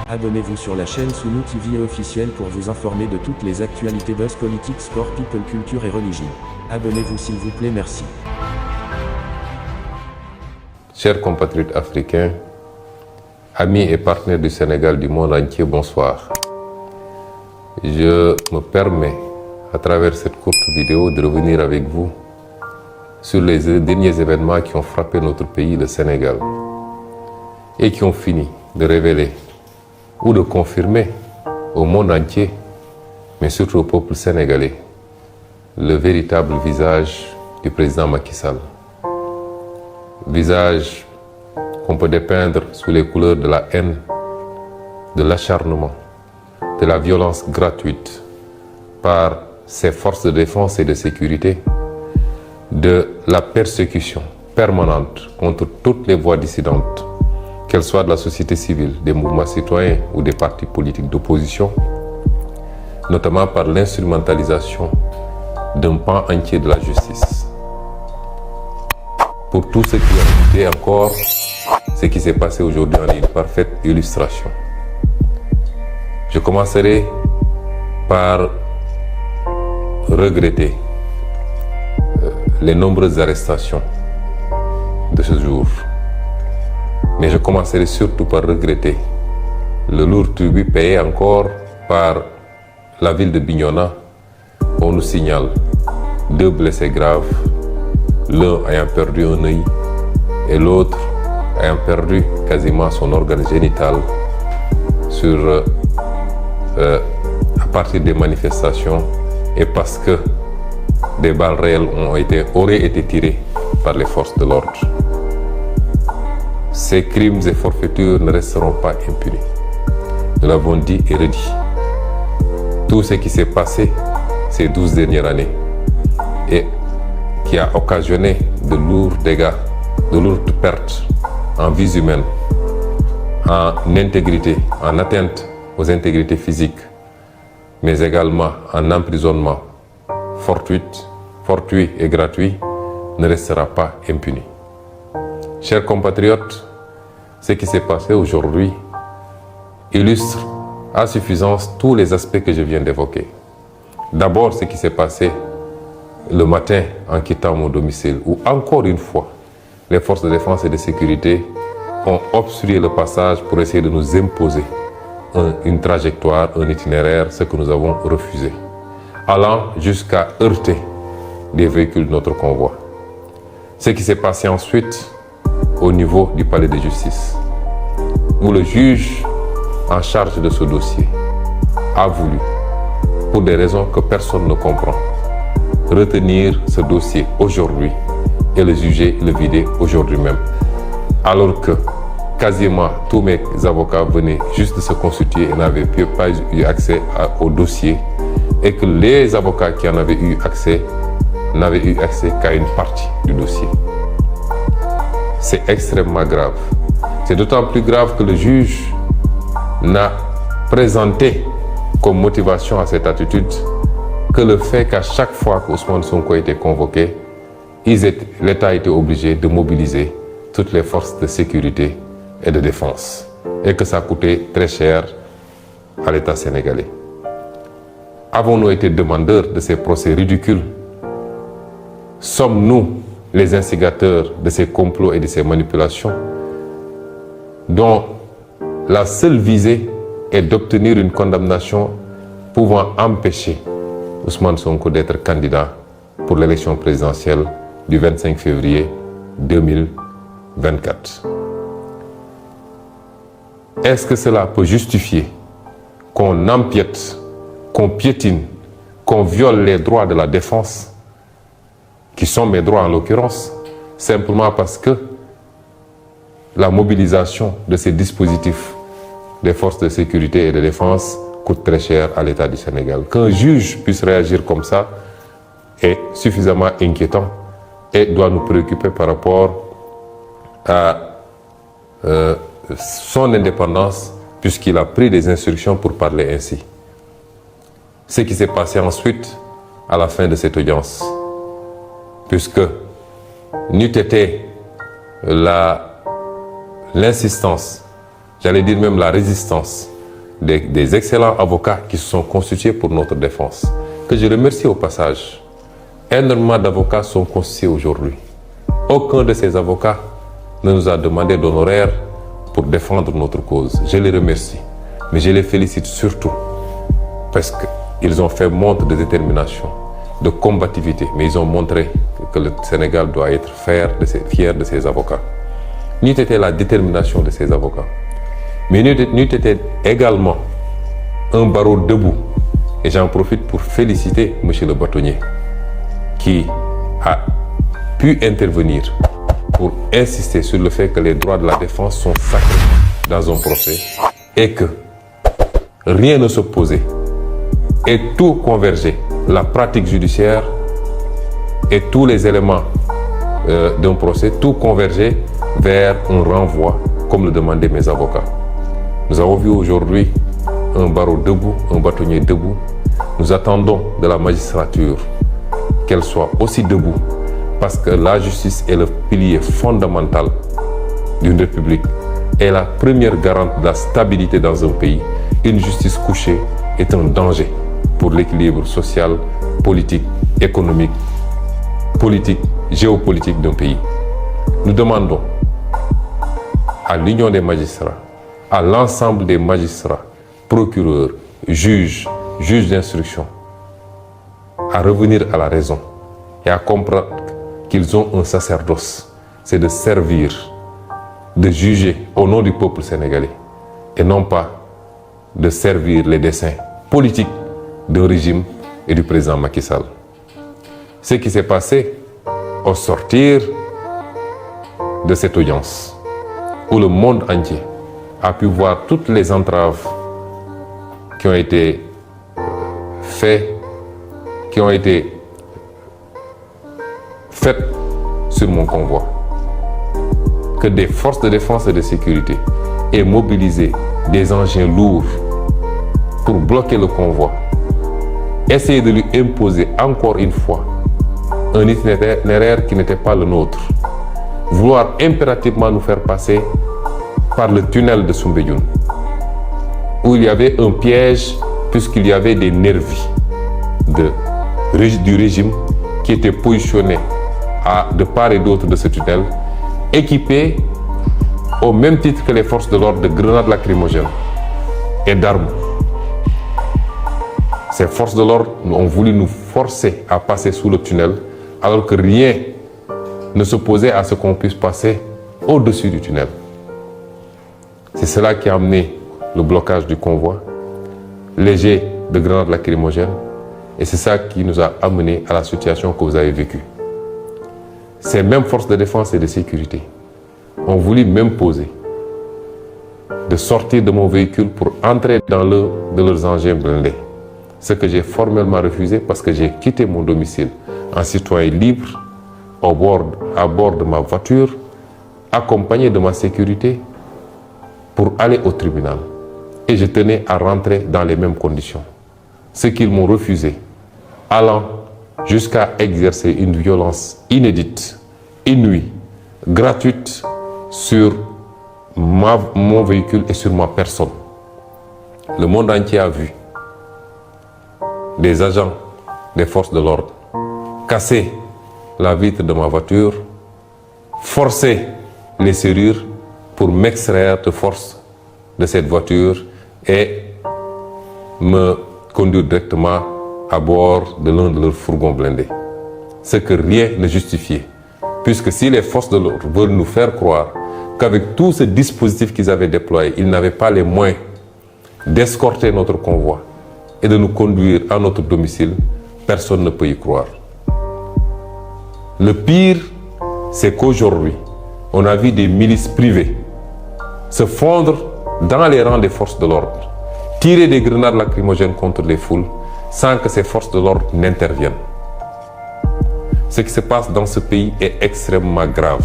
Abonnez-vous sur la chaîne Sunu TV officielle pour vous informer de toutes les actualités buzz politique, sport, people, culture et religion. Abonnez-vous s'il vous plaît, merci. Chers compatriotes africains, amis et partenaires du Sénégal, du monde entier, bonsoir. Je me permets, à travers cette courte vidéo, de revenir avec vous sur les derniers événements qui ont frappé notre pays, le Sénégal, et qui ont fini de révéler ou de confirmer au monde entier, mais surtout au peuple sénégalais, le véritable visage du président Macky Sall. Visage qu'on peut dépeindre sous les couleurs de la haine, de l'acharnement, de la violence gratuite par ses forces de défense et de sécurité, de la persécution permanente contre toutes les voix dissidentes, qu'elles soient de la société civile, des mouvements citoyens ou des partis politiques d'opposition, notamment par l'instrumentalisation d'un pan entier de la justice. Pour tous ceux qui ont douté encore, ce qui s'est passé aujourd'hui en est une parfaite illustration. Je commencerai par regretter les nombreuses arrestations de ce jour. Mais je commencerai surtout par regretter le lourd tribut payé encore par la ville de Bignona. On nous signale 2 blessés graves, l'un ayant perdu un œil et l'autre ayant perdu quasiment son organe génital à partir des manifestations et parce que des balles réelles auraient été tirées par les forces de l'ordre. Ces crimes et forfaitures ne resteront pas impunis. Nous l'avons dit et redit. Tout ce qui s'est passé ces 12 dernières années et qui a occasionné de lourds dégâts, de lourdes pertes en vies humaines, en intégrité, en atteinte aux intégrités physiques, mais également en emprisonnement fortuit et gratuit, ne restera pas impuni. Chers compatriotes, ce qui s'est passé aujourd'hui illustre à suffisance tous les aspects que je viens d'évoquer. D'abord, ce qui s'est passé le matin en quittant mon domicile, où encore une fois, les forces de défense et de sécurité ont obstrué le passage pour essayer de nous imposer une trajectoire, un itinéraire, ce que nous avons refusé, allant jusqu'à heurter des véhicules de notre convoi. Ce qui s'est passé ensuite au niveau du palais de justice, où le juge en charge de ce dossier a voulu, pour des raisons que personne ne comprend, retenir ce dossier aujourd'hui et le juger, le vider aujourd'hui même, alors que quasiment tous mes avocats venaient juste de se constituer et n'avaient pas eu accès au dossier, et que les avocats qui en avaient eu accès n'avaient eu accès qu'à une partie du dossier. C'est extrêmement grave. C'est d'autant plus grave que le juge n'a présenté comme motivation à cette attitude que le fait qu'à chaque fois qu'Ousmane Sonko a été convoqué, l'État a été obligé de mobiliser toutes les forces de sécurité et de défense, et que ça a coûté très cher à l'État sénégalais. Avons-nous été demandeurs de ces procès ridicules? Sommes-nous les instigateurs de ces complots et de ces manipulations dont la seule visée est d'obtenir une condamnation pouvant empêcher Ousmane Sonko d'être candidat pour l'élection présidentielle du 25 février 2024. Est-ce que cela peut justifier qu'on empiète, qu'on piétine, qu'on viole les droits de la défense, qui sont mes droits en l'occurrence, simplement parce que la mobilisation de ces dispositifs des forces de sécurité et de défense coûte très cher à l'État du Sénégal? Qu'un juge puisse réagir comme ça est suffisamment inquiétant et doit nous préoccuper par rapport à son indépendance, puisqu'il a pris des instructions pour parler ainsi. Ce qui s'est passé ensuite à la fin de cette audience, puisque n'eût été l'insistance, j'allais dire même la résistance des excellents avocats qui se sont constitués pour notre défense, que je remercie au passage. Énormément d'avocats sont constitués aujourd'hui. Aucun de ces avocats ne nous a demandé d'honoraires pour défendre notre cause. Je les remercie, mais je les félicite surtout parce qu'ils ont fait montre de détermination, de combativité, mais ils ont montré que le Sénégal doit être fier de ses avocats. N'eût été la détermination de ces avocats, mais n'eût été également un barreau debout. Et j'en profite pour féliciter M. le bâtonnier qui a pu intervenir pour insister sur le fait que les droits de la défense sont sacrés dans un procès et que rien ne s'opposait et tout convergeait, la pratique judiciaire et tous les éléments d'un procès, tout convergeait vers un renvoi comme le demandaient mes avocats. Nous avons vu aujourd'hui un barreau debout, un bâtonnier debout. Nous attendons de la magistrature qu'elle soit aussi debout parce que la justice est le pilier fondamental d'une république et la première garante de la stabilité dans un pays. Une justice couchée est un danger pour l'équilibre social, politique, économique, politique, géopolitique d'un pays. Nous demandons à l'Union des magistrats, à l'ensemble des magistrats, procureurs, juges d'instruction, à revenir à la raison et à comprendre qu'ils ont un sacerdoce, c'est de servir, de juger au nom du peuple sénégalais et non pas de servir les desseins politiques d'un régime et du président Macky Sall. Ce qui s'est passé au sortir de cette audience, où le monde entier a pu voir toutes les entraves qui ont été faites sur mon convoi, que des forces de défense et de sécurité aient mobilisé des engins lourds pour bloquer le convoi, essayer de lui imposer encore une fois un itinéraire qui n'était pas le nôtre, vouloir impérativement nous faire passer par le tunnel de Soumbédioune, où il y avait un piège puisqu'il y avait des nervis du régime qui étaient positionnés de part et d'autre de ce tunnel, équipés au même titre que les forces de l'ordre de grenades lacrymogènes et d'armes. Ces forces de l'ordre ont voulu nous forcer à passer sous le tunnel alors que rien ne s'opposait à ce qu'on puisse passer au-dessus du tunnel. C'est cela qui a amené le blocage du convoi, les jets de grenades lacrymogènes, et c'est ça qui nous a amené à la situation que vous avez vécue. Ces mêmes forces de défense et de sécurité ont voulu m'imposer de sortir de mon véhicule pour entrer dans de leurs engins blindés. Ce que j'ai formellement refusé parce que j'ai quitté mon domicile en citoyen libre, à bord de ma voiture, accompagné de ma sécurité, pour aller au tribunal. Et je tenais à rentrer dans les mêmes conditions. Ce qu'ils m'ont refusé, allant jusqu'à exercer une violence inédite, inouïe, gratuite sur mon véhicule et sur ma personne. Le monde entier a vu des agents des forces de l'ordre casser la vitre de ma voiture, forcer les serrures pour m'extraire de force de cette voiture et me conduire directement à bord de l'un de leurs fourgons blindés. Ce que rien ne justifiait. Puisque si les forces de l'ordre veulent nous faire croire qu'avec tout ce dispositif qu'ils avaient déployé, ils n'avaient pas les moyens d'escorter notre convoi et de nous conduire à notre domicile, personne ne peut y croire. Le pire, c'est qu'aujourd'hui, on a vu des milices privées se fondre dans les rangs des forces de l'ordre, tirer des grenades lacrymogènes contre les foules sans que ces forces de l'ordre n'interviennent. Ce qui se passe dans ce pays est extrêmement grave.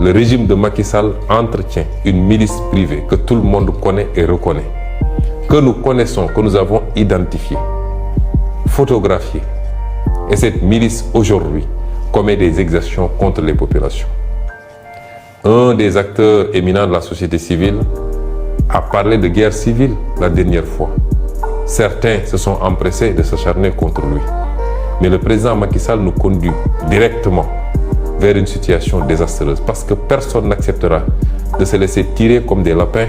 Le régime de Macky Sall entretient une milice privée que tout le monde connaît et reconnaît, que nous connaissons, que nous avons identifiée, photographiée. Et cette milice aujourd'hui commet des exactions contre les populations. Un des acteurs éminents de la société civile a parlé de guerre civile la dernière fois. Certains se sont empressés de s'acharner contre lui. Mais le président Macky Sall nous conduit directement vers une situation désastreuse parce que personne n'acceptera de se laisser tirer comme des lapins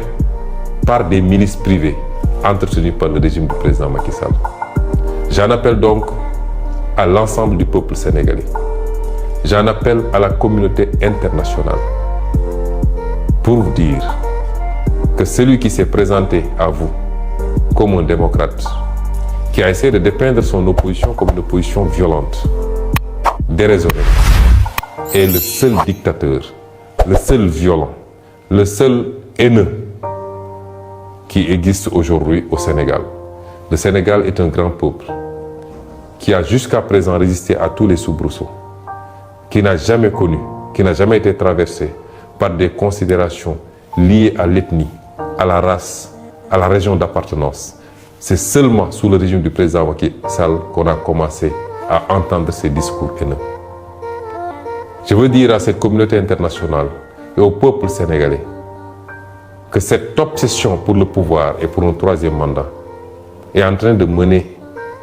par des milices privées entretenues par le régime du président Macky Sall. J'en appelle donc à l'ensemble du peuple sénégalais. J'en appelle à la communauté internationale pour vous dire que celui qui s'est présenté à vous comme un démocrate, qui a essayé de dépeindre son opposition comme une opposition violente, déraisonnée, est le seul dictateur, le seul violent, le seul haineux qui existe aujourd'hui au Sénégal. Le Sénégal est un grand peuple qui a jusqu'à présent résisté à tous les soubresauts, qui n'a jamais connu, qui n'a jamais été traversé par des considérations liées à l'ethnie, à la race, à la région d'appartenance. C'est seulement sous le régime du président Macky Sall qu'on a commencé à entendre ces discours haineux. Je veux dire à cette communauté internationale et au peuple sénégalais que cette obsession pour le pouvoir et pour un troisième mandat est en train de mener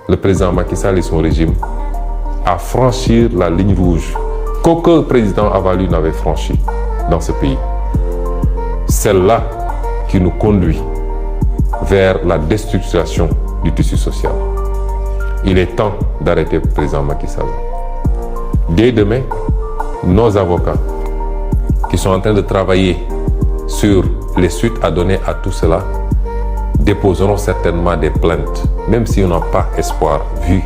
le président Macky Sall et son régime à franchir la ligne rouge qu'aucun président avant lui n'avait franchie dans ce pays. Celle-là qui nous conduit vers la destructuration du tissu social. Il est temps d'arrêter le président Macky Sall. Dès demain, nos avocats qui sont en train de travailler sur les suites à donner à tout cela déposeront certainement des plaintes, même si on n'a pas espoir, vu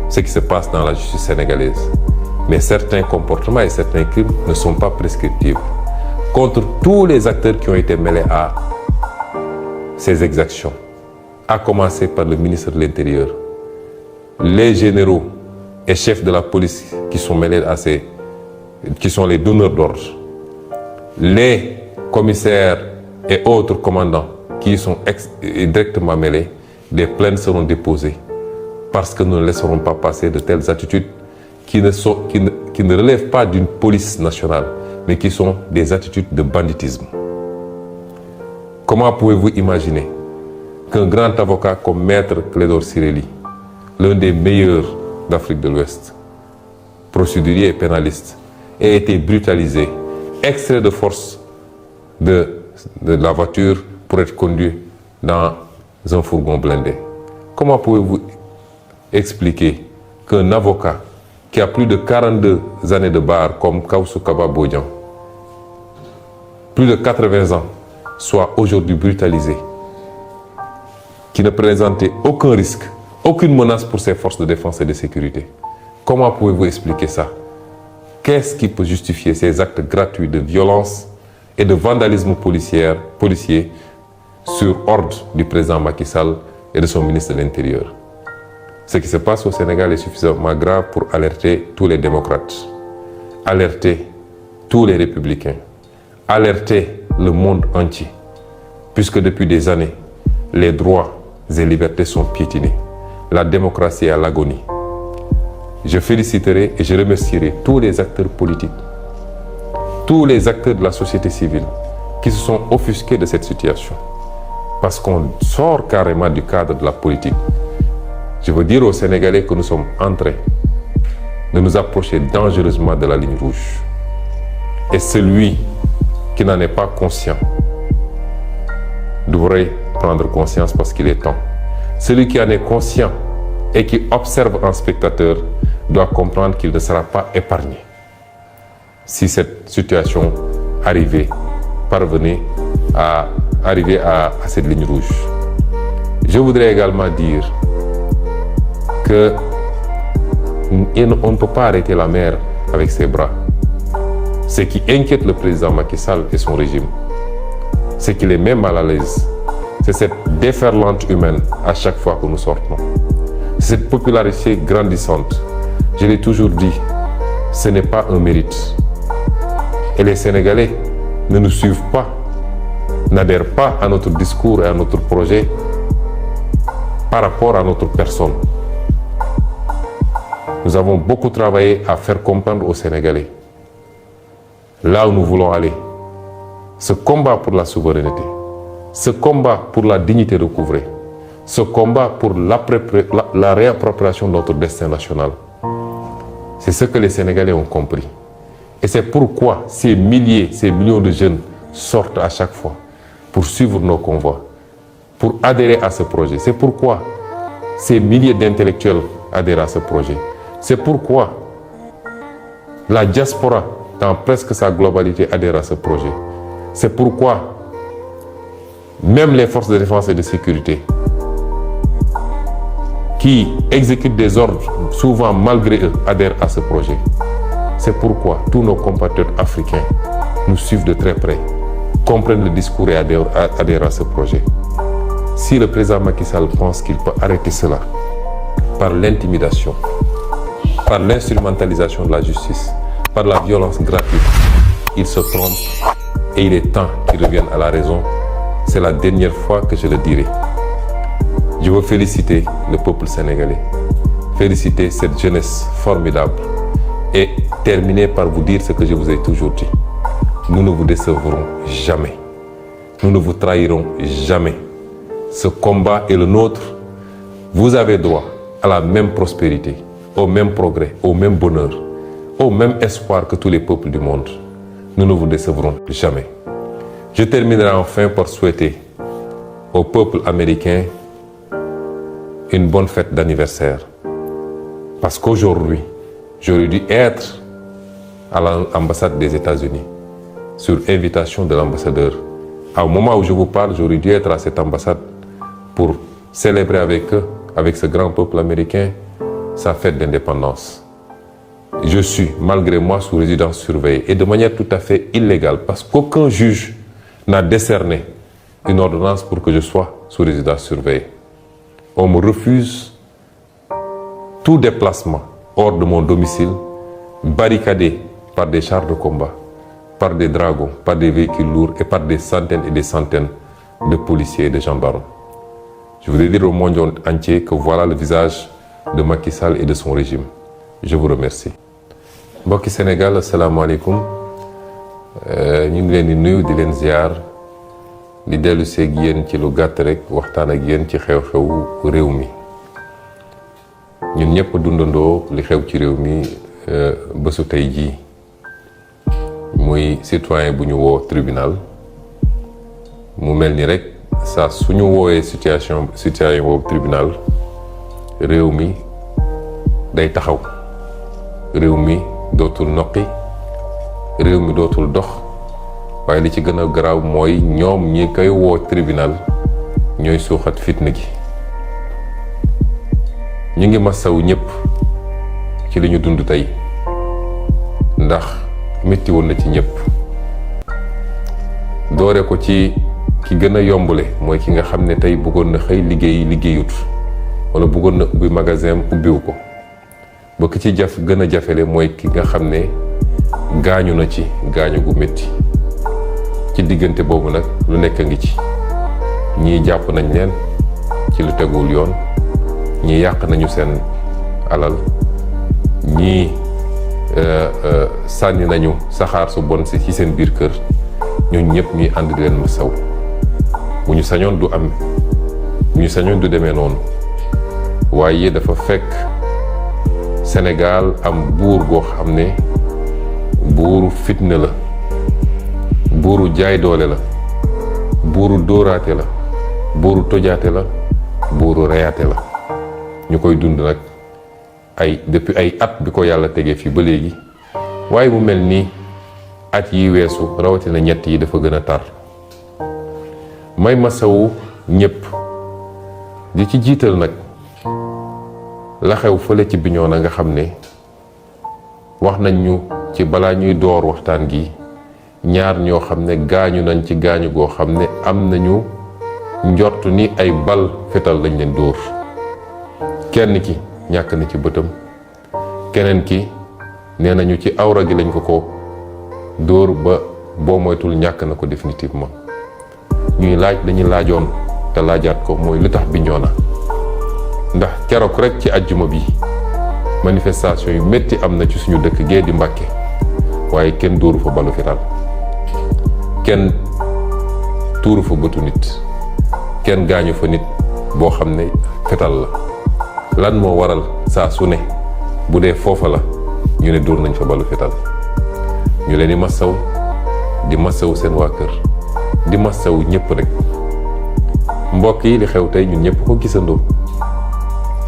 ce qui se passe dans la justice sénégalaise. Mais certains comportements et certains crimes ne sont pas prescriptibles contre tous les acteurs qui ont été mêlés à ces exactions, à commencer par le ministre de l'Intérieur, les généraux et chefs de la police qui sont mêlés à qui sont les donneurs d'ordre, les commissaires et autres commandants qui y sont directement mêlés. Des plaintes seront déposées parce que nous ne laisserons pas passer de telles attitudes qui ne relèvent pas d'une police nationale, mais qui sont des attitudes de banditisme. Comment pouvez-vous imaginer qu'un grand avocat comme Maître Clédor Ciré Ly, l'un des meilleurs d'Afrique de l'Ouest, procédurier et pénaliste, ait été brutalisé, extrait de force de la voiture pour être conduit dans un fourgon blindé? Comment pouvez-vous expliquer qu'un avocat qui a plus de 42 années de barre comme Kawsu Kaba Bodian, plus de 80 ans, soit aujourd'hui brutalisé, qui ne présentait aucun risque, aucune menace pour ses forces de défense et de sécurité? Comment pouvez-vous expliquer ça? Qu'est-ce qui peut justifier ces actes gratuits de violence et de vandalisme policier sur ordre du président Macky Sall et de son ministre de l'Intérieur? Ce qui se passe au Sénégal est suffisamment grave pour alerter tous les démocrates, alerter tous les républicains, alerter le monde entier, puisque depuis des années, les droits et libertés sont piétinés. La démocratie est à l'agonie. Je féliciterai et je remercierai tous les acteurs politiques, tous les acteurs de la société civile qui se sont offusqués de cette situation, parce qu'on sort carrément du cadre de la politique. Je veux dire aux Sénégalais que nous sommes en train de nous approcher dangereusement de la ligne rouge. Et celui qui n'en est pas conscient devrait prendre conscience parce qu'il est temps. Celui qui en est conscient et qui observe en spectateur doit comprendre qu'il ne sera pas épargné si cette situation parvenait à arriver à cette ligne rouge. Je voudrais également dire que on ne peut pas arrêter la mer avec ses bras. Ce qui inquiète le président Macky Sall et son régime, c'est qu'il est même mal à l'aise. C'est cette déferlante humaine à chaque fois que nous sortons. C'est cette popularité grandissante. Je l'ai toujours dit, ce n'est pas un mérite. Et les Sénégalais ne nous suivent pas, n'adhèrent pas à notre discours et à notre projet par rapport à notre personne. Nous avons beaucoup travaillé à faire comprendre aux Sénégalais là où nous voulons aller. Ce combat pour la souveraineté, Ce combat pour la dignité recouvrée, ce combat pour la réappropriation de notre destin national, c'est ce que les Sénégalais ont compris. Et c'est pourquoi ces milliers, ces millions de jeunes sortent à chaque fois pour suivre nos convois, pour adhérer à ce projet. C'est pourquoi ces milliers d'intellectuels adhèrent à ce projet. C'est pourquoi la diaspora, dans presque sa globalité, adhère à ce projet. C'est pourquoi même les forces de défense et de sécurité, qui exécutent des ordres, souvent malgré eux, adhèrent à ce projet. C'est pourquoi tous nos compatriotes africains nous suivent de très près, comprennent le discours et adhèrent à ce projet. Si le président Macky Sall pense qu'il peut arrêter cela par l'intimidation, par l'instrumentalisation de la justice, par la violence gratuite, il se trompe et il est temps qu'il revienne à la raison. C'est la dernière fois que je le dirai. Je veux féliciter le peuple sénégalais, féliciter cette jeunesse formidable et terminer par vous dire ce que je vous ai toujours dit. Nous ne vous décevrons jamais. Nous ne vous trahirons jamais. Ce combat est le nôtre. Vous avez droit à la même prospérité, au même progrès, au même bonheur, au même espoir que tous les peuples du monde. Nous ne vous décevrons jamais. Je terminerai enfin par souhaiter au peuple américain une bonne fête d'anniversaire. Parce qu'aujourd'hui, j'aurais dû être à l'ambassade des États-Unis sur invitation de l'ambassadeur. Au moment où je vous parle, j'aurais dû être à cette ambassade pour célébrer avec eux, avec ce grand peuple américain, sa fête d'indépendance. Je suis, malgré moi, sous résidence surveillée et de manière tout à fait illégale parce qu'aucun juge n'a décerné une ordonnance pour que je sois sous résidence surveillée. On me refuse tout déplacement hors de mon domicile, barricadé par des chars de combat, par des dragons, par des véhicules lourds et par des centaines et des centaines de policiers et de gendarmes. Je voudrais dire au monde entier que voilà le visage de Macky Sall et de son régime. Je vous remercie. Mbokki Sénégal, asalaamaaleykum. ñu ngi leen di nuyu di leen ziar di dellu seeg yéen ci lu gàtt rek waxtaan ak yéen ci xew-xewu réew mi. ñun ñëpp dundandoo li xew ci réew mi bésu tey jii muy citoyen bu ñu woo tribunal mu mel ni rek saa suñu woowee situation boobu tribunal réew mi day taxaw réew mi dootul noqi réew mi dootul dox waaye li ci gën a garaaw mooy ñoom ñi koy woo tribunal ñooy suuxat fitna gi. ñu ngi masawu ñëpp ci li ñu dund tey ndax métti woon na ci ñëpp doore ko ci ki gën a yombule mooy ki nga xam ne tey bëggoon na xëy liggéeyut wala bëggoon na ubbi magasin ubbiwu ko ba ki ci gën a jafele mooy ki nga xam ne gaañu na ci gaañu gu métti ci diggante boobu nag lu nekk ngi ci ñii jàpp nañ leen ci lu teguwul yoon ñii yàq nañu seen alal ñii sànni nañu saxaar su bon si ci seen biir kër ñun ñëpp ñuy ànd di leen masaw bu ñu sañoon du am bu ñu sañoon du demee noonu waaye dafa fekk Sénégal am buur goo xam ne buuru fitna la buuru jaay doole la buuru dóoraate la buuru tojaate la buuru reyaate la ñu koy dund nag depuis ay at bi ko yàlla tegee fii ba léegi waaye mu mel ni at yi weesu rawatina ñett yi dafa gën a tar may masawu ñëpp di ci jiital nag la xew fële ci Bignona nga xam ne wax nañ ñu ci balaa ñuy door waxtaan gi ñaar ñoo xam ne gaañu nañ ci gaañu goo xam ne am nañu njort ni ay bal fetal lañ leen dóor kenn ki ñàkk na ci bëtam keneen ki nee nañu ci awra gi lañ ko dóor ba boo moytul ñàkk na ko définitivement ñuy laaj dañuy laajoon te laajaat ko mooy lu tax Bignona ndax keroog rek ci àjjuma bi manifestation yu métti am na ci suñu dëkk gee di Mbàkke waaye kenn dóoru fa balu fetal kenn tuuru fa bëtu nit kenn gaañu fa nit boo xam ne fetal la lan moo waral saa su ne bu dee foofa la ñu ne dóor nañ fa balu fetal ñu leen di massaw seen waa kër di massaw ñëpp rek. mbokk yi li xew tey ñun ñëpp ko gisandoo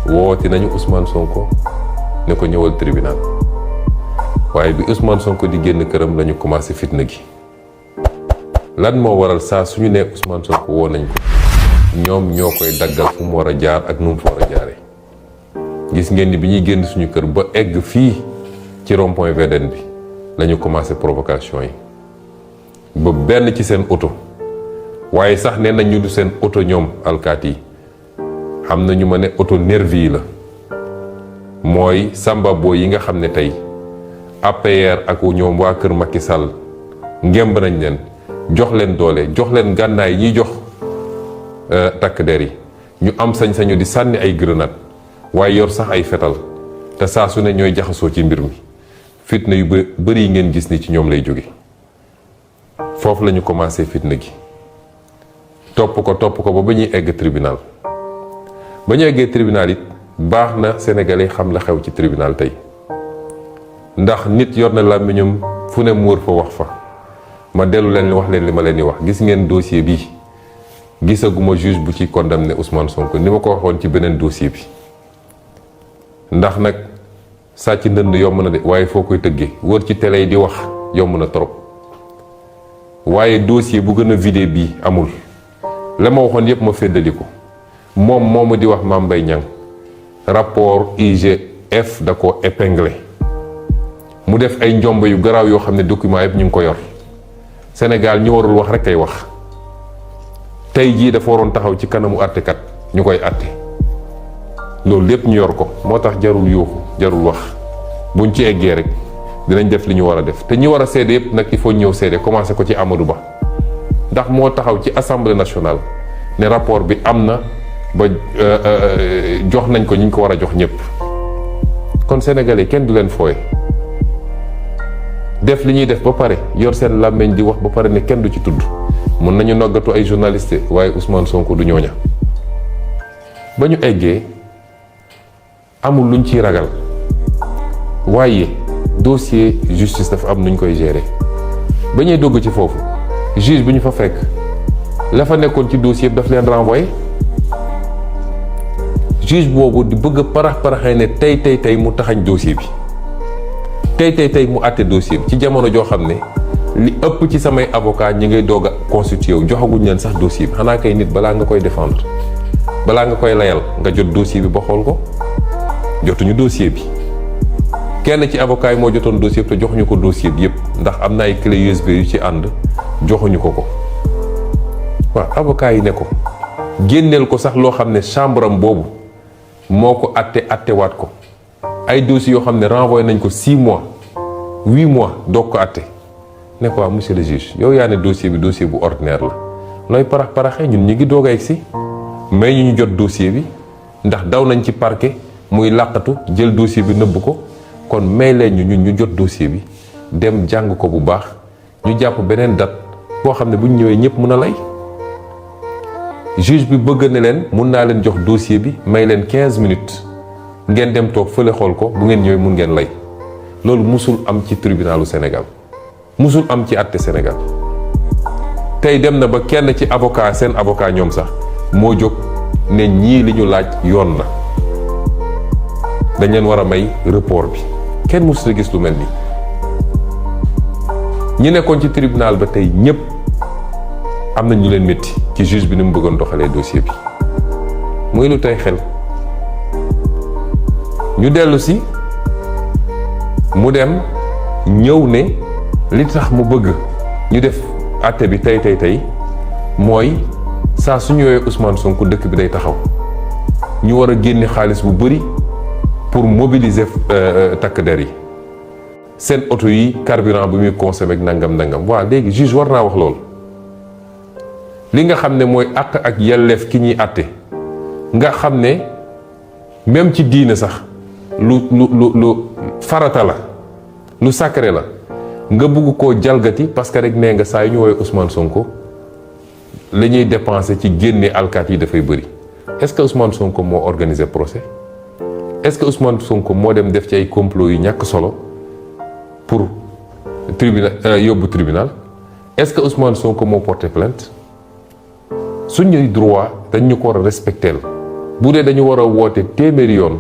wooti nañu Ousmane Sonko ne ko ñëwal tribunal waaye bi Ousmane Sonko di génn këram lañu commencé fitna gi lan moo waral saa suñu nee Ousmane Sonko woo nañ ko ñoom ñoo koy daggal fu mu war a jaar ak nu mu fa war a jaaree gis ngeen ni bi ñuy génn suñu kër ba egg fii ci rond-point VDN bi lañu commencé provocation yi ba benn ci seen oto waaye sax nee nañ ñu du seen oto ñoom alkaati yi am na ñu ma ne oto nervi yi la mooy samba boo yi nga xam ne tey APR ak ñoom waa kër Macky Sall ngemb nañ leen jox leen doole jox leen gànnaay ñiy jox takk der yi ñu am sañ-sañu di sànni ay grenade waaye yor sax ay fetal te saa su ne ñooy jaxasoo ci mbir mi fitna yu bëri yi ngeen gis ni ci ñoom lay jóge foofu la ñu commencé fitna gi topp ko ba ñuy egg tribunal ba ñu eggee tribunal it baax na sénégalais xam la xew ci tribunal tey ndax nit yor na làmmiñam fu ne mu wër fa wax fa ma dellu leen wax leen li ma leen di wax gis ngeen dossier bi gisaguma juge bu ci condamné Ousmane Sonko ni ma ko waxoon ci beneen dossier bi ndax nag sàcc ndënd yomb na de waaye foo koy tëggee wër ci télé yi di wax yomb na trop waaye dossier bu gën a vidé bii amul la ma waxoon yépp ma féddali ko moom moomu di wax Mame Mbaye Niang rapport IGF da ko épinglé mu def ay njombe yu garaaw yoo xam ne document yëpp ñu ngi ko yor Sénégal ñu warul wax rek kay wax tey jii dafa waroon taxaw ci kanamu àttekat ñu koy àtte loolu lépp ñu yor ko moo tax jarul yuuxu jarul wax buñ ci eggee rek dinañ def li ñu war a def te ñi war a seede yëpp nag il faut ñëw seede commencé ko ci Amadou Ba ndax moo taxaw ci assemblée nationale ne rapport bi am na ba jox nañ ko ñi ñu ko war a jox ñëpp kon sénégalais kenn du leen fooye def li ñuy def ba pare yor seen làmmeñ di wax ba pare ne kenn du ci tudd mun nañu noggatu ay journaliste waaye Ousmane Sonko du ñooña ba ñu eggee amul luñ ciy ragal waaye dossier justice dafa am nuñ koy gérer ba ñuy dugg ci foofu juge bi ñu fa fekk la fa nekkoon ci dossier bi daf leen renvoyé juge boobu di bëgg a parax-paraxee ne tey mu taxañ dossier bi tey mu àtte dossier bi ci jamono joo xam ne li ëpp ci samay avocat ñi ngay doog a constitué wu joxaguñ leen sax dossier bi xanaa kay nit balaa nga koy défendre balaa nga koy layal nga jot dossier bi ba xool ko jotuñu dossier bi kenn ci avocat yi moo jotoon dossier bi te joxuñu ko dossier bi yëpp ndax am na ay clé USB yu ci ànd joxuñu ko waaw avocat yi ne ko génneel ko sax loo xam ne chambre am boobu moo ko attewaat ko ay dossiers yoo xam ne renvoyé nañ ko 6 mois 8 mois doog ko atte ne ko monsieur le juge yow yaa ne dossier bi dossier bu ordinaire la looy parax-paraxee ñun ñu ngi doog a egsi mais ñu jot dossier bi ndax daw nañ ci parquet muy làqatu jël dossier bi nëbb ko kon may leen ñu jot dossier bi dem jàng ko bu baax ñu jàpp beneen date boo xam ne bu ñu ñëwee ñëpp mën a lay juge bi bëgg ne leen mun naa leen jox dossier bi may leen 15 minutes ngeen dem toog fële xool ko bu ngeen ñëwee mun ngeen lay loolu musul am ci tribunalu Sénégal musul am ci àtte Sénégal tey dem na ba kenn ci avocat seen avocat ñoom sax moo jóg ne ñii li ñu laaj yoon na dañ leen war a may report bi kenn musul gis lu mel nii ñi nekkoon ci tribunal ba tey ñëpp am na ñu leen métti ci juge bi ni mu bëggoon doxalee dossier bi muy lu tey xel ñu dellu si mu dem ñëw ne li tax mu bëgg ñu def àtte bi tey mooy saa su ñëwee Ousmane Sonko dëkk bi day taxaw ñu war a génne xaalis bu bari pour mobiliser takk der yi seen oto yi carburant bi muy consommé ak nangam waaw léegi juge war naa wax loolu li nga xam ne mooy àq ak yelleef ki ñuy àtte nga xam ne même ci diine sax lu farata la lu sacré la nga bugg koo jalgati parce que rek nee nga saa yu ñu woowee Ousmane Sonko la ñuy dépenser ci génne alkaat yi dafay bëri. Est-ce que Ousmane Sonko moo organisé procès? Est-ce que Ousmane Sonko moo dem def ci ay complot yu ñàkk solo pour yóbbu tribunal? Est-ce que Ousmane Sonko moo porté plainte? suñuy droit dañ ñu ko war a respecter bu dee dañu war a woote téeméeri yoon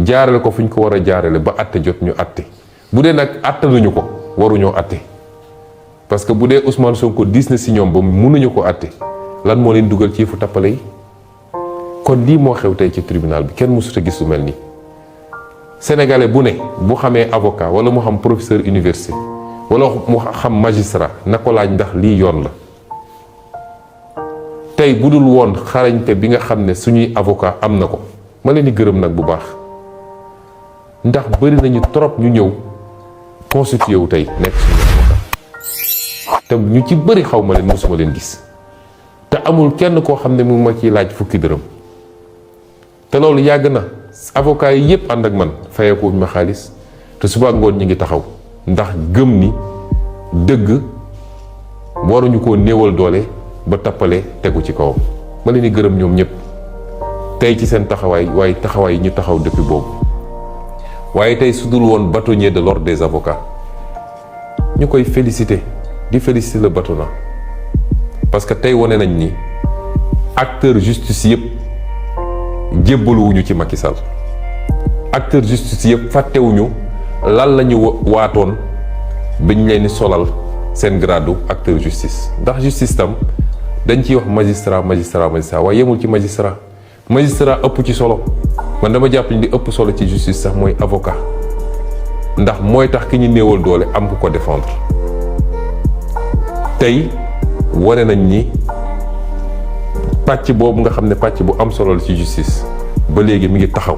jaarale ko fu ñu ko war a jaarale ba atte jot ñu atte. bu dee nag atte nañu ko waruñoo atte parce que bu dee Ousmane Sonko diis na si ñoom ba mënuñu ko atte lan moo leen dugal ci fu tappale yi. kon lii moo xew tey ci tribunal bi kenn mësut a gis lu mel nii sénégalais bu ne bu xamee avocat wala mu xam professeur université wala mu xam magistrat na ko laaj ndax lii yoon la. tey bu dul woon xarañte bi nga xam ne suñuy avocat am na ko ma leen di gërëm nag bu baax ndax bëri nañu trop ñu ñëw constitué wu tey nekk suñu avocat te ñu ci bëri xaw ma leen mosuma leen gis te amul kenn koo xam ne mu ma ciy laaj fukki dërëm te loolu yàgg na avocat yi yépp ànd ak man fayeekuñ ma xaalis te suba ngoon ñi ngi taxaw ndax gëm ni dëgg waruñu koo néewal doole ba tappale tegu ci kawam ma leen di gërëm ñoom ñëpp tey ci seen taxawaay waaye taxawaay yi ñu taxaw depuis boobu waaye tey su dul woon bâtonnier de l'ordre des avocats ñu koy féliciter di féliciter le bâtonnat parce que tey wane nañ ni acteur justice yëpp jébbaluwuñu ci Macky Sall acteur justice yëpp fàttewuñu lan la ñu waatoon biñ leen di solal seen gradu acteur justice ndax justice tam dañ ciy wax magistrat waaye yemul ci magistrat ëpp ci solo man dama jàpp ni di ëpp solo ci justice sax mooy avocat ndax mooy tax ki ñu néewal doole am ku ko défendre tey wane nañ ni pàcc boobu nga xam ne pàcc bu am solo la ci justice ba léegi mi ngi taxaw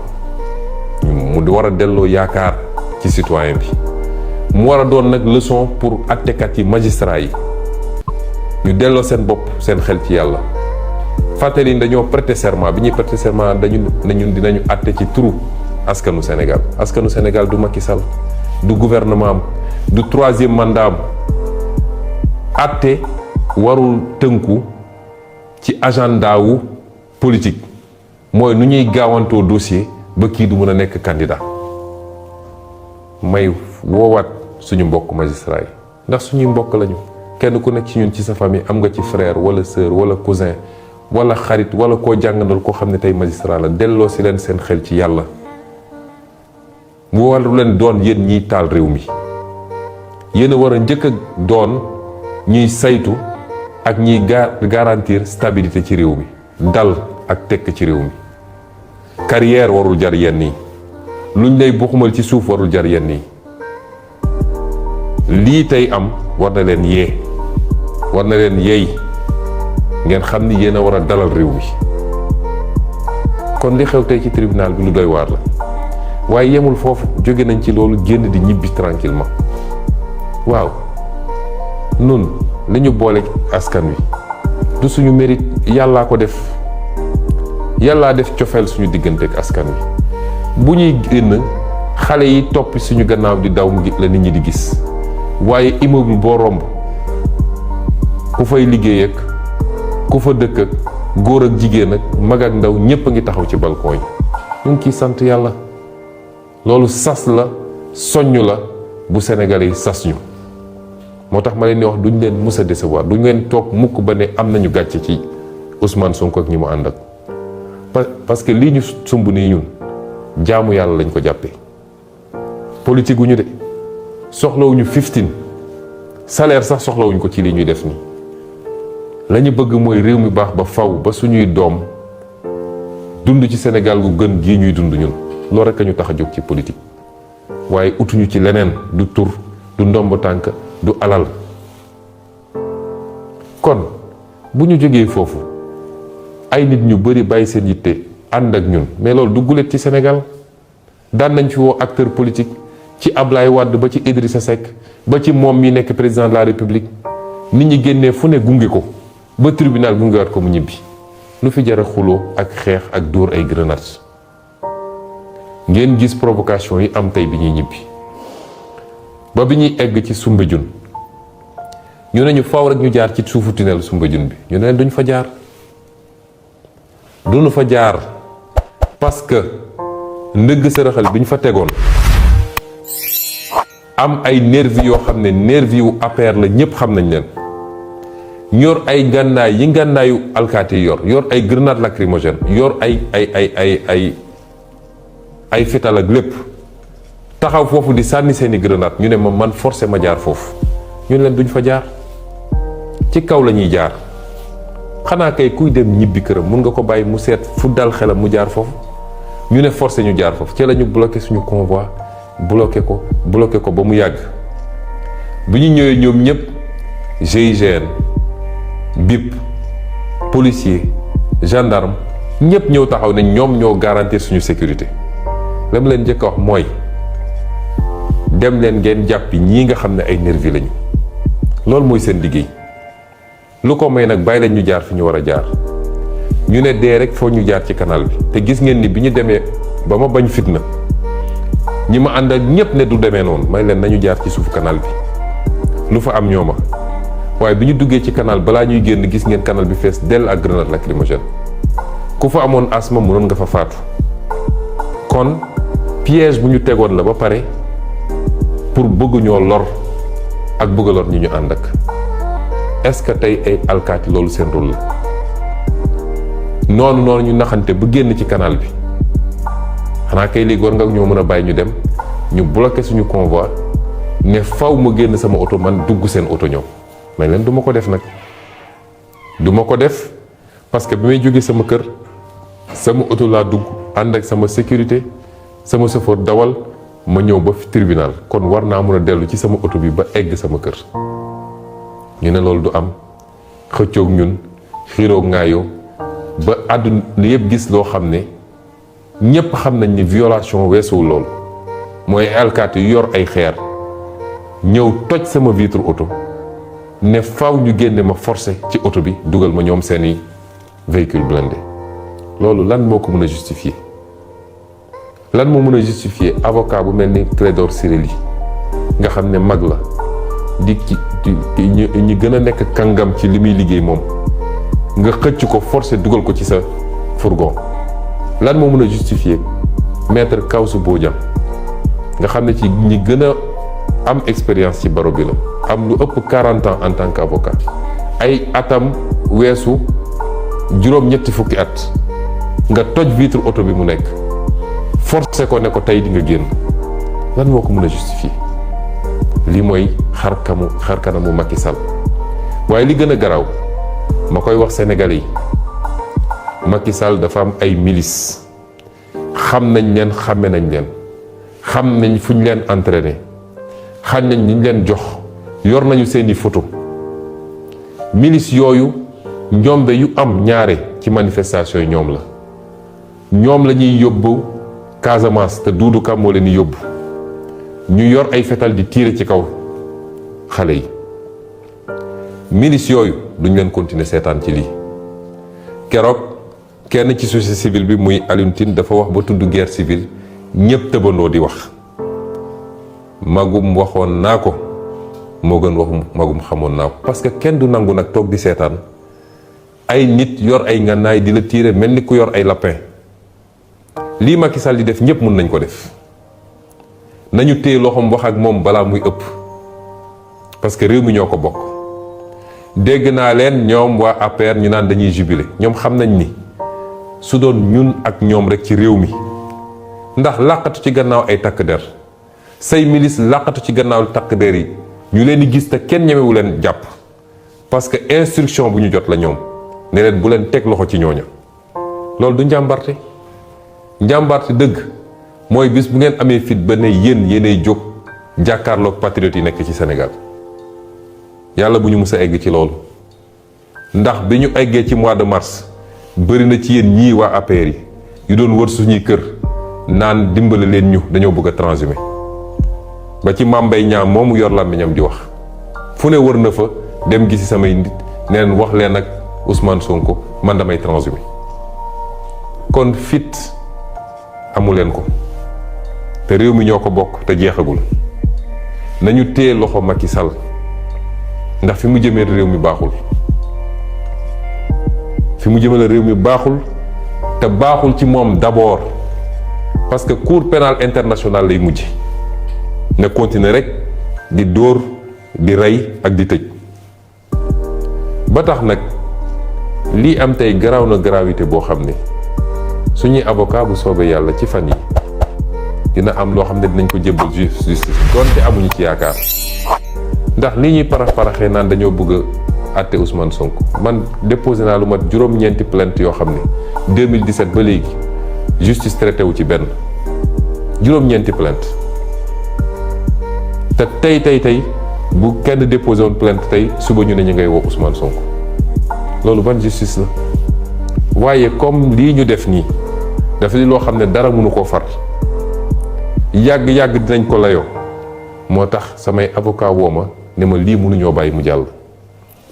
mu war a delloo yaakaar ci citoyen bi mu war a doon nag leçon pour attekat yi magistrat yi ñu delloo seen bopp seen xel ci yàlla fàttali dañoo prêter serment bi ñuy prêter serment dinañu atte ci turu askanu Sénégal du Macky Sall du gouvernement am du troisième mandat am atte warul tënku ci agenda wu politique mooy nu ñuy gaawantoo dossier ba kii du mën a nekk candidat may woowaat suñu mbokk magistrat yi ndax suñuy mbokk lañu kenn ku nekk ci ñun ci sa famille am nga ci frère wala sœur wala cousin wala xarit wala koo jàngandal koo xam ne tey magistrat la delloo si leen seen xel ci yàlla mu waru leen doon yéen ñiy taal réew mi yéen a war a njëkk a doon ñuy saytu ak ñiy garantir stabilité ci réew mi dal ak tekk ci réew mi carrière warul jar yenn yi luñ lay buxumal ci suuf warul jar yenn yi lii tey am war na leen yee war na leen yeey ngeen xam ni yéen a war a dalal réew mi kon li xew tey ci tribunal bi lu doy waar la waaye yemul foofu jóge nañ ci loolu génn di ñibbi tranquillement waaw nun li ñu boole askan wi du suñu mérite yàllaa ko def yàllaa def cofeel suñu diggante ak askan wi bu ñuy génn xale yi topp suñu gannaaw di daw la nit ñi di gis waaye immeuble boo romb ku fay liggéey ak ku fa dëkk ak góor ak jigéen ak mag ak ndaw ñépp a ngi taxaw ci balcon yi ñu ngi ciy sant yàlla loolu sas la soññ la bu Sénégalais yi sas ñu moo tax ma leen di wax duñ leen mus a décevoir duñ leen toog mukk ba ne am nañu gàcce ci Ousmane Sonko ak ñi mu ànd ak parce que lii ñu sumb nii ñun jaamu yàlla lañ ko jàppee politique gu ñu de soxlawuñu 15 salaire sax soxlawuñ ko ci lii ñuy def nii la ñu bëgg mooy réew mi baax ba faw ba suñuy doom dund ci Sénégal gu gën gii ñuy dund ñun loolu rek a ñu tax a jóg ci politique waaye utuñu ci leneen du tur du ndomb tànk du alal kon bu ñu jógee foofu ay nit ñu bari bàyyi seen yitte ànd ak ñun mais loolu du gulet ci Sénégal daan nañ fi woo acteur politique ci Ablaye Wade ba ci Idrissa Seck ba ci moom mi nekk président de la République nit ñi génnee fu ne gunge ko ba tribunal gungewaat ko mu ñibbi lu fi jar a xuloo ak xeex ak dóor ay grenades ngeen gis provocation yi am tey bi ñuy ñibbi ba bi ñuy egg ci Soumbédioune ñu ne ñu faw rek ñu jaar ci suufu tunnel Soumbédioune bi ñu ne leen duñ fa jaar parce que ndëgg sërëxal bi ñu fa tegoon am ay nervi yoo xam ne nervi yu APR la ñëpp xam nañ leen yor ay ngànnaay yi ngànnaayu alkaati yi yor ay grenade lacrymogène yor ay fital ak lépp taxaw foofu di sànni seeni grenade ñu ne man forcé ma jaar foofu ñu ne leen duñ fa jaar ci kaw la ñuy jaar xanaa kay kuy dem ñibbi këram mun nga ko bàyyi mu seet fu dal xelam mu jaar foofu ñu ne forcé ñu jaar foofu ci la ñu bloqué suñu convoi bloqué ko ba mu yàgg bi ñu ñëwee ñoom ñëpp GIGN BIP policier gendarme ñëpp ñëw taxaw ne ñoom ñoo garantir suñu sécurité la mu leen njëkk a wax mooy dem leen ngeen jàppi ñii nga xam ne ay nervi lañu loolu mooy seen liggéey lu ko may nag bàyyi leen ñu jaar fi ñu war a jaar ñu ne dee rek foo ñu jaar ci canal bi te gis ngeen ni bi ñu demee ba ma bañ fitna ñi ma ànd ak ñëpp ne du demee noonu may leen nañu jaar ci suuf canal bi lu fa am ñooma waaye bi ñu duggee ci canal balaa ñuy génn gis ngeen canal bi fees dell ak grenade lacrymogène ku fa amoon asma mënoon nga fa faatu kon piège bu ñu tegoon la ba pare pour bëgg ñoo lor ak bëgg a lor ñi ñu ànd ak est-ce que tey ay alkaati loolu seen rôle la noonu ñu naxante ba génn ci canal bi xanaa kay léegi war nga ñoo mën a bàyyi ñu dem ñu bloqué suñu convoi ne faw ma génn sama oto man dugg seen oto ñëw mais leen du ma ko def nag du ma ko def parce que bi may jógee sama kër sama oto laa dugg ànd ak sama sécurité sama chauffeur dawal ma ñëw ba fi tribunal kon war naa mën a dellu ci sama oto bi ba egg sama kër ñu ne loolu du am xëccoog ñun xiiroog ngaayoo ba àdduna yëpp gis loo xam ne ñëpp xam nañ ni violation weesuwul loolu mooy alkaati yu yor ay xeer ñëw toj sama vitre oto ne faw ñu génne ma forcé ci oto bi dugal ma ñoom seeni véhicule blindé loolu lan moo ko mën a justifier lan moo mën a justifier avocat bu mel ni Clédor Ciré Ly nga xam ne mag la di ñi gën a nekk kàngam ci li muy liggéey moom nga xëcc ko forcé dugal ko ci sa fourgon lan moo mën a justifier maître Kawsu Bodian nga xam ne ci ñi gën a am expérience ci baro bi la am lu ëpp 40 ans en tant qu'avocat ay atam weesu juróom-ñetti fukki at nga toj vitre oto bi mu nekk forcé ko ne ko tey di nga génn lan moo ko mën a justifier lii mooy xar kanamu Macky Sall waaye li gën a garaaw ma koy wax Sénégalais yi Macky Sall dafa am ay milices xam nañ leen xàmme nañ leen xam nañ fu ñu leen entraîné xam nañ ni ñu leen jox yor nañu seeni photo milices yooyu njombe yu am ñaare ci manifestation yi ñoom la ñuy yóbbu Casamance te Doudou Ka moo leen di yóbbu ñu yor ay fetal di tiire ci kaw xale yi milices yooyu duñ leen continuer seetaan ci lii keroog kenn ci société civile bi muy Alioune Tine dafa wax ba tudd guerre civile ñëpp tëbandoo di wax magum waxoon naa ko moo gën waxum magum xamoon naa ko parce que kenn du nangu nag toog di seetaan ay nit yor ay ngànnaay di la tiire mel ni ku yor ay lapin lii Macky Sall di def ñëpp mën nañ ko def nañu téye loxoom wax ak moom balaa muy ëpp parce que réew mi ñoo ko bokk dégg naa leen ñoom waa APR ñu naan dañuy jubilé ñoom xam nañ ni su doon ñun ak ñoom rek ci réew mi ndax làqatu ci gannaaw ay takk der say milice làqatu ci gannaaw takk der yi ñu leen di gis te kenn ñemewu leen jàpp parce que instruction bu ñu jot la ñoom ne leen bu leen teg loxo ci ñooña loolu du njàmbarte njàmbarte dëgg mooy bis bu ngeen amee fit ba ne yéenay jóg jàkkaarloog patriotes yi nekk ci Sénégal yàlla bu ñu mus a egg ci loolu ndax bi ñu eggee ci mois de mars bëri na ci yéen ñii waa APR yi yu doon wër suñuy kër naan dimbale leen ñu dañoo bëgg a transhumé ba ci Mame Mbaye Niang moomu yor làmmiñam di wax fu ne wër na fa dem gisi samay nit neen wax leen ak Ousmane Sonko man damay transhumé kon fit amu leen ko te réew mi ñoo ko bokk te jeexagul nañu téye loxo Macky Sall ndax fi mu jëmee réew mi baaxul fi mu jëmale réew mi baaxul te baaxul ci moom d'abord parce que cour pénale internationale lay mujj ne continuer rek di dóor di rey ak di tëj ba tax nag lii am tey garaaw na gravité boo xam ne suñuy avocat bu soobee yàlla ci fan yi dina am loo xam ne dinañ ko jébbal justice doonte amuñu ci yaakaar ndax li ñuy paraxee naan dañoo bëgg a àtte Ousmane Sonko man déposé naa lu mat juróom-ñeenti plainte yoo xam ne 2017 ba léegi justice traité wu ci benn juróom-ñeenti plainte te tey bu kenn déposé woon plainte tey suba ñu ne ñu ngay woo Ousmane Sonko loolu ban justice la waaye comme lii ñu def nii dafa di loo xam ne dara mënu koo far yàgg-yàgg dinañ ko layoo moo tax samay avocat woo ma ne ma lii mënuñoo bàyyi mu jàll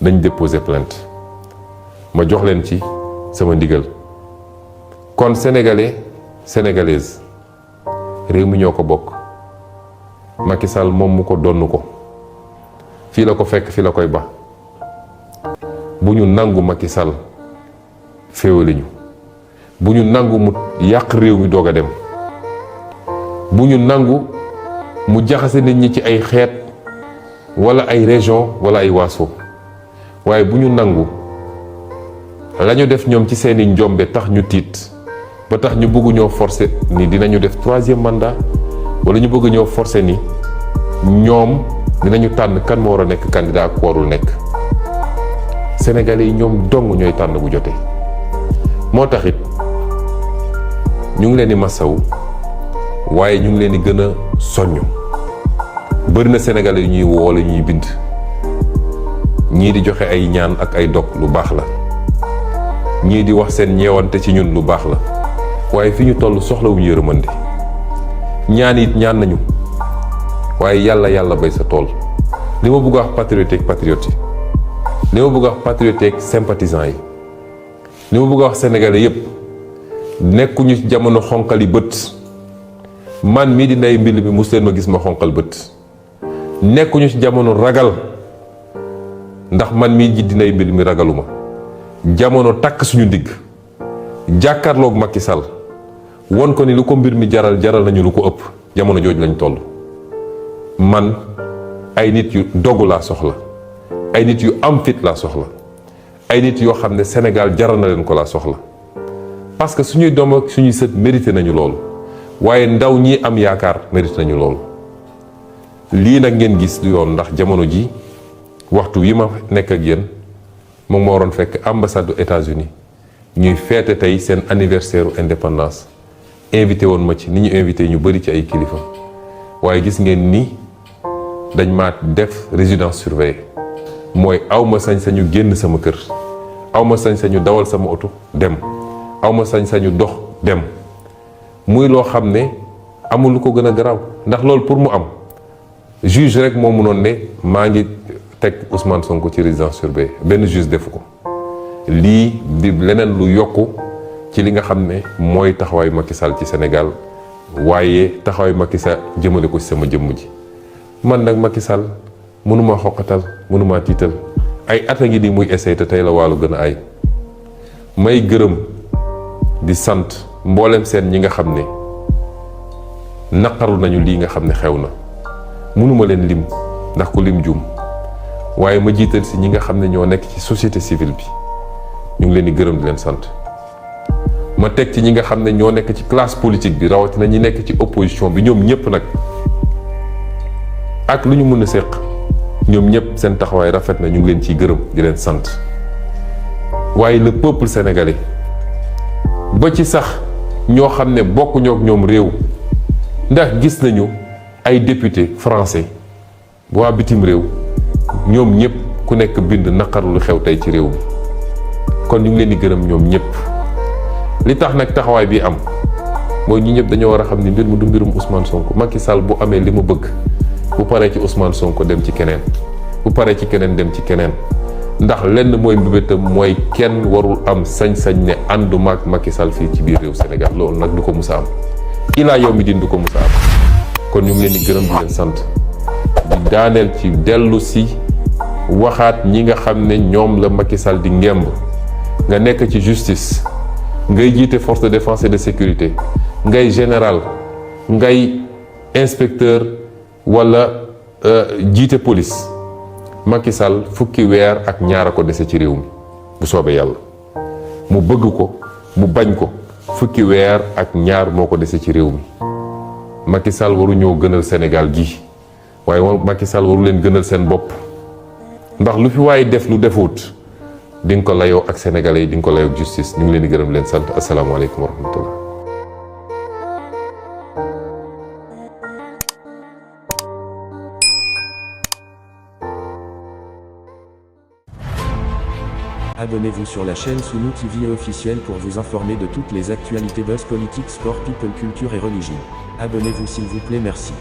dañ déposer plainte ma jox leen ci sama ndigal kon sénégalais sénégalaise réew mi ñoo ko bokk Macky Sall moom mu ko donn ko fii la ko fekk fii la koy ba bu ñu nangu Macky Sall féewale ñu bu ñu nangu mu yàq réew mi doog a dem bu ñu nangu mu jaxase nit ñi ci ay xeet wala ay région wala ay waaso waaye bu ñu nangu lañu def ñoom ci seeni njombe tax ñu tiit ba tax ñu bëgg ñoo forcer ni dinañu def 3e mandat wala ñu bëgg ñoo forcer ni ñoom dinañu tànn kan moo war a nekk candidat ak warul nekk sénégalais yi ñoom dong ñooy tànn bu jotee moo taxit ñu ngi leen di masawu waaye ñu ngi leen di gën a soññ bëri na sénégalais yu ñuy woo wala ñuy bind ñii di joxe ay ñaan ak ay dog lu baax la ñii di wax seen ñeewante ci ñun lu baax la waaye fi ñu toll soxlawuñu yërëmande ñaan it ñaan nañu waaye yàlla bay sa tool li ma bëgg a wax patriote ak patriote yi li ma bëgg a wax patriote ak sympathisant yi li ma bëgg a wax sénégalais yépp nekkuñu ci jamono xonqali bët man mii di Ndeye Mbill mi mos leen ma gis ma xonqal bët nekkuñu ci jamono ragal ndax man mii di Ndeye Mbill mi ragaluma jamono takk suñu ndigg jàkkaarloog Macky Sall won ko ni lu ko mbir mi jaral nañu lu ko ëpp jamono jooju lañ toll man ay nit yu dogu laa soxla ay nit yu am fit laa soxla ay nit yoo xam ne Sénégal jaral na leen ko laa soxla parce que suñuy doom ak suñuy sët mérité nañu loolu waaye ndaw ñi am yaakaar mérité nañu loolu lii nag ngeen gis du yoon ndax jamono ji waxtu wi ma nekk ak yéen moom moo waroon fekk ambassade du États-Unis ñuy feete tey seen anniversaire indépendance invité woon ma ci ni ñu invité ñu bëri ci ay kilifa waaye gis ngeen ni dañ ma def résidence surveillée mooy awma sañ-sañu génn sama kër awma sañ-sañu dawal sama oto dem awma sañ-sañu dox dem muy loo xam ne amul lu ko gën a garaaw ndax loolu pour mu am juge rek moo mënoon ne maa ngi teg Ousmane Sonko ci résidence surveillée benn juge defu ko lii di leneen lu yokku ci li nga xam ne mooy taxawaayu Macky Sall ci Sénégal waaye taxawaayu Macky Sall jëmale ko ci sama jëmm ji man nag Macky Sall mënumaa xoqatal mënumaa tiital ay at a ngi nii muy essayé te tey la wàllu gën a ay may gërëm di sant mboolem seen ñi nga xam ne naqaru nañu lii nga xam ne xew na mënuma leen lim ndax ku lim juum waaye ma jiital si ñi nga xam ne ñoo nekk ci société civile bi ñu ngi leen di gërëm di leen sant ma teg ci ñi nga xam ne ñoo nekk ci classe politique bi rawatina ñi nekk ci opposition bi ñoom ñëpp nag ak lu ñu mën a séq ñoom ñëpp seen taxawaay rafet na ñu ngi leen ciy gërëm di leen sant waaye le peuple sénégalais ba ci sax ñoo xam ne bokkuñoo ak ñoom réew ndax gis nañu ay député français waa bitim réew ñoom ñëpp ku nekk bind naqaru lu xew tey ci réew mi kon ñu ngi leen di gërëm ñoom ñëpp li tax nag taxawaay bi am mooy ñi ñëpp dañoo war a xam ni mbir mu du mbirum Ousmane Sonko Macky Sall bu amee li mu bëgg bu paree ci Ousmane Sonko dem ci keneen bu paree ci keneen dem ci keneen ndax lenn mooy mbébétam mooy kenn warul am sañ-sañ ne ànduma ak Macky Sall fii ci biir réew Sénégal loolu nag du ko mus a am ilaa yow mi din du ko mus a am kon ñu ngi leen di gërëm di leen sant di daaneel ci dellu si waxaat ñi nga xam ne ñoom la Macky Sall di ngemb nga nekk ci justice ngay jiite force de défense et de sécurité ngay général ngay inspecteur wala jiite police Macky Sall fukki weer ak ñaar a ko dese ci réew mi bu soobee yàlla mu bëgg ko mu bañ ko fukki weer ak ñaar moo ko dese ci réew mi Macky Sall waru ñoo gënal Sénégal gi waaye Macky Sall waru leen gënal seen bopp ndax lu fi waaye def lu defut di nga ko layoo ak sénégalais yi di nga ko layoo ak justice ñu ngi leen di gërëm leen sant asalaamaaleykum wa rahmatullah. Abonnez-vous sur la chaîne Sunu TV officielle pour vous informer de toutes les actualités buzz politique, sport, people, culture et religion. Abonnez-vous s'il vous plaît, merci.